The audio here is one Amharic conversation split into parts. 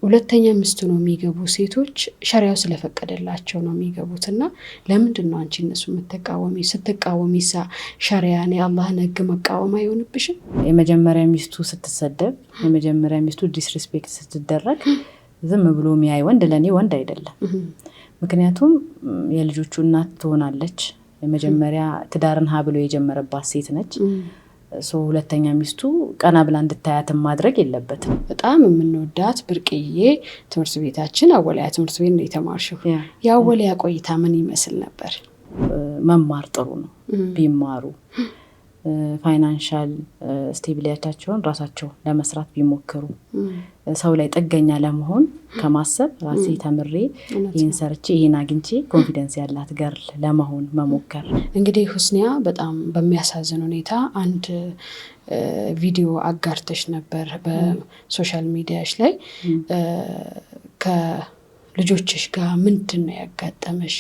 ሁለተኛ ሚስት ነው የሚገቡ ሴቶች ሸሪዓው ስለፈቀደላቸው ነው የሚገቡትና ለምንድን ነው አንቺ እነሱ ስትቃወሚሳ ሸሪዓን የአላህን ህግ መቃወም አይሆንብሽም? የመጀመሪያ ሚስቱ ስትሰደብ የመጀመሪያ ሚስቱ ዲስሪስፔክት ስትደረግ ዝም ብሎ የሚያይ ወንድ ለኔ ወንድ አይደለም። ምክንያቱም የልጆቹ እናት ትሆናለች። የመጀመሪያ ትዳርን ብሎ የጀመረባት ሴት ነች። ሁለተኛ ሚስቱ ቀና ብላ እንድታያትም ማድረግ የለበትም። በጣም የምንወዳት ብርቅዬ ትምህርት ቤታችን አወላያ ትምህርት ቤት ነው የተማርሽው። የአወላያ ቆይታ ምን ይመስል ነበር? መማር ጥሩ ነው ቢማሩ ፋይናንሻል ስቴቢሊቲያቸውን ራሳቸው ለመስራት ቢሞክሩ ሰው ላይ ጥገኛ ለመሆን ከማሰብ ራሴ ተምሬ ይሄን ሰርቼ ይሄን አግኝቼ ኮንፊደንስ ያላት ገርል ለመሆን መሞከር። እንግዲህ ሁስኒያ በጣም በሚያሳዝን ሁኔታ አንድ ቪዲዮ አጋርተሽ ነበር በሶሻል ሚዲያሽ ላይ ከልጆችሽ ጋር ምንድነው ያጋጠመሽ?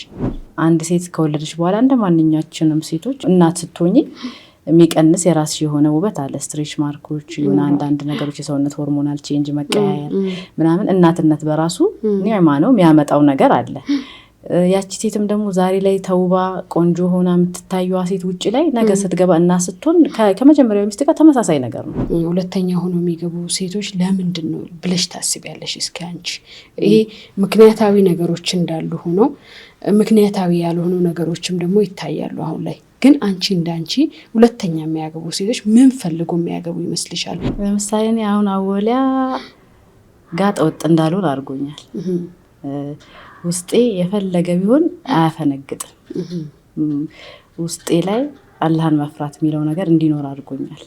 አንድ ሴት ከወለደች በኋላ እንደማንኛችንም ሴቶች እናት ስትሆኚ የሚቀንስ የራስሽ የሆነ ውበት አለ። ስትሬች ማርኮች እና አንዳንድ ነገሮች የሰውነት ሆርሞናል ቼንጅ መቀያየር ምናምን እናትነት በራሱ ኒዕማ ነው የሚያመጣው ነገር አለ። ያቺ ሴትም ደግሞ ዛሬ ላይ ተውባ ቆንጆ ሆና የምትታየዋ ሴት ውጪ ላይ ነገ ስትገባ እና ስትሆን ከመጀመሪያው ሚስት ጋር ተመሳሳይ ነገር ነው። ሁለተኛ ሆኖ የሚገቡ ሴቶች ለምንድን ነው ብለሽ ታስቢያለሽ? እስኪ አንቺ ይሄ ምክንያታዊ ነገሮች እንዳሉ ሆኖ ምክንያታዊ ያልሆኑ ነገሮችም ደግሞ ይታያሉ አሁን ላይ። ግን አንቺ እንዳንቺ ሁለተኛ የሚያገቡ ሴቶች ምን ፈልጎ የሚያገቡ ይመስልሻል? ለምሳሌ እኔ አሁን አወሊያ ጋጥ ወጥ እንዳልሆን አድርጎኛል። ውስጤ የፈለገ ቢሆን አያፈነግጥም። ውስጤ ላይ አላህን መፍራት የሚለው ነገር እንዲኖር አድርጎኛል።